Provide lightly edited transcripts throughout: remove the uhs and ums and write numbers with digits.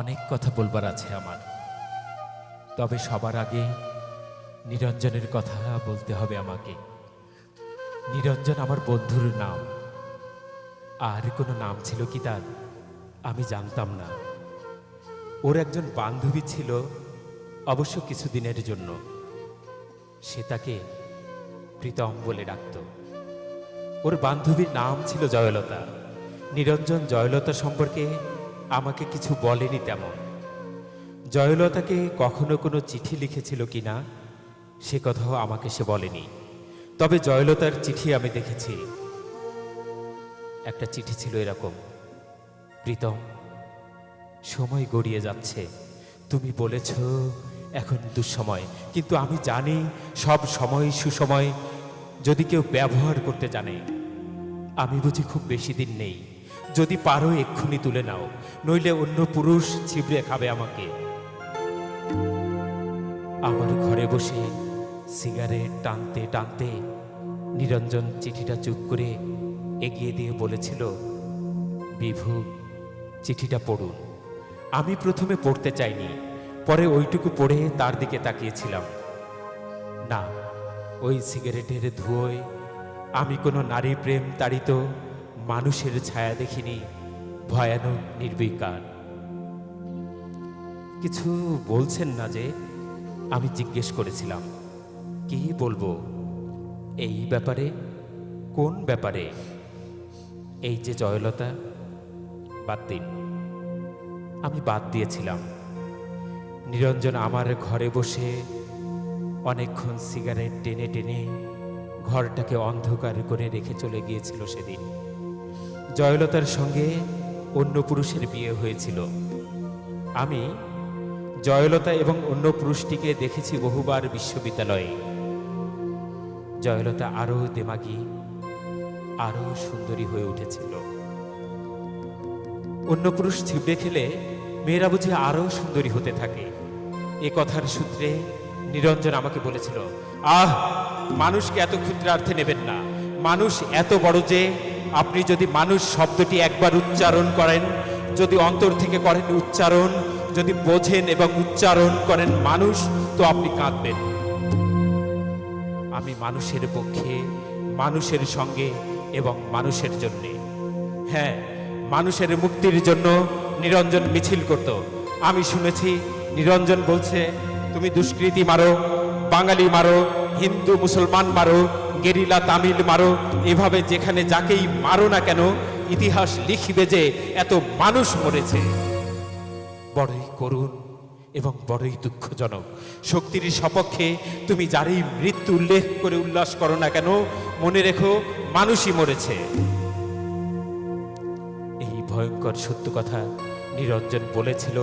অনেক কথা বলবার আছে আমার, তবে সবার আগে নিরঞ্জনের কথা বলতে হবে আমাকে। নিরঞ্জন আমার বন্ধুর নাম, আর কোনো নাম ছিল কি তার আমি জানতাম না। ওর একজন বান্ধবী ছিল, অবশ্য কিছুদিনের জন্য। সে তাকে প্রীতম বলে ডাকত। ওর বান্ধবীর নাম ছিল জয়লতা। নিরঞ্জন জয়লতা সম্পর্কে আমাকে কিছু বলেনি তেমন। জয়লতাকে কখনো কোনো চিঠি লিখেছিল কিনা সে কথাও আমাকে সে বলেনি। তবে জয়লতার চিঠি আমি দেখেছি। একটা চিঠি ছিল এরকম: প্রীতম, সময় গড়িয়ে যাচ্ছে, তুমি বলেছ এখন দুঃসময়, কিন্তু আমি জানি সব সময় সুসময় যদি কেউ ব্যবহার করতে জানে। আমি বুঝি খুব বেশি দিন নেই, যদি পারো এক্ষুনি তুলে নাও, নইলে অন্য পুরুষ ছিবড়ে খাবে আমাকে। আমার ঘরে বসে সিগারেট টানতে টানতে নিরঞ্জন চিঠিটা চুপ করে এগিয়ে দিয়ে বলেছিল, বিভু, চিঠিটা পড়ুন। আমি প্রথমে পড়তে চাইনি, পরে ওইটুকু পড়ে তার দিকে তাকিয়েছিলাম। না, ওই সিগারেটের ধুয়োয় আমি কোনো নারী প্রেম তাড়িত মানুষের ছায়া দেখিনি, ভয়ানক নির্বিকার। কিছু বলছেন না যে? আমি জিজ্ঞেস করেছিলাম। কি বলবো? এই ব্যাপারে? কোন ব্যাপারে? এই যে জয়লতা? বাদ দিন। আমি বাদ দিয়েছিলাম। নিরঞ্জন আমার ঘরে বসে অনেকক্ষণ সিগারেট টেনে টেনে ঘরটাকে অন্ধকার করে রেখে চলে গিয়েছিল সেদিন। জয়লতার সঙ্গে অন্য পুরুষের বিয়ে হয়েছিল। আমি জয়লতা এবং অন্য পুরুষটিকে দেখেছি বহুবার বিশ্ববিদ্যালয়ে। জয়লতা আরো দেমাগী, আরো সুন্দরী হয়ে উঠেছিল। অন্য পুরুষ ছিপড়ে খেলে মেয়েরা বুঝি আরো সুন্দরী হতে থাকে। এ কথার সূত্রে নিরঞ্জন আমাকে বলেছিল, আহ, মানুষকে এত ক্ষুদ্রার্থে নেবেন না। মানুষ এত বড় যে আপনি যদি মানুষ শব্দটি একবার উচ্চারণ করেন, যদি অন্তর থেকে করেন উচ্চারণ, যদি বোঝেন এবং উচ্চারণ করেন মানুষ, তো আপনি কাঁদবেন। আমি মানুষের পক্ষে, মানুষের সঙ্গে এবং মানুষের জন্যে, হ্যাঁ, মানুষের মুক্তির জন্য নিরঞ্জন মিছিল করত। আমি শুনেছি নিরঞ্জন বলছে, তুমি দুষ্কৃতী মারো, বাঙালি মারো, হিন্দু মুসলমান মারো, গেরিলা তামিল মারো, এভাবে যেখানে যাকেই মারো না কেন ইতিহাস লিখবে যে এত মানুষ মরেছে। বড়ই করুণ এবং বড়ই দুঃখজনক। শক্তির সপক্ষে তুমি যারই মৃত্যু উল্লেখ করে উল্লাস করো না কেন, মনে রেখো মানুষই মরেছে। এই ভয়ঙ্কর সত্য কথা নিরঞ্জন বলেছিল।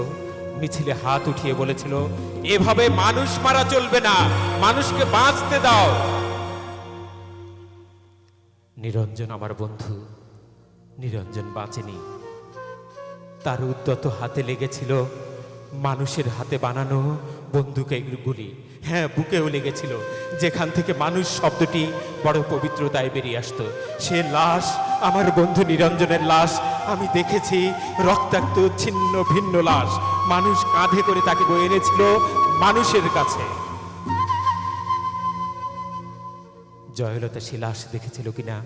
মিছিলে হাত উঠিয়ে বলেছিল, এভাবে মানুষ মারা চলবে না, মানুষকে বাঁচতে দাও। নিরঞ্জন আমার বন্ধু, নিরঞ্জন বাঁচেনি। তার উদ্যত হাতে লেগেছিল মানুষের হাতে বানানো বন্দুকের গুলি। হ্যাঁ, বুকেও লেগেছিল, যেখান থেকে মানুষ শব্দটি বড় পবিত্রতায় বেরিয়ে আসতো। সে লাশ, আমার বন্ধু নিরঞ্জনের লাশ আমি দেখেছি, রক্তাক্ত ছিন্ন ভিন্ন লাশ। মানুষ কাঁধে করে তাকে বয়ে এনেছিল মানুষের কাছে। জয়লতা সে লাশ দেখেছিল কিনা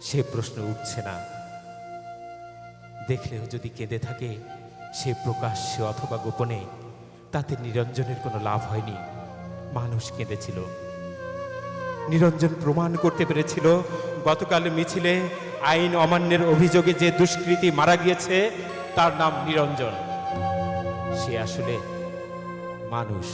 সে প্রশ্ন উঠছে না। দেখলেও যদি কেঁদে থাকে, সে প্রকাশ্যে অথবা গোপনে, তাতে নিরঞ্জনের কোনো লাভ হয়নি। মানুষ কেঁদেছিল। নিরঞ্জন প্রমাণ করতে পেরেছিল গতকাল মিছিলে আইন অমান্যের অভিযোগে যে দুষ্কৃতী মারা গিয়েছে তার নাম নিরঞ্জন। সে আসলে মানুষ।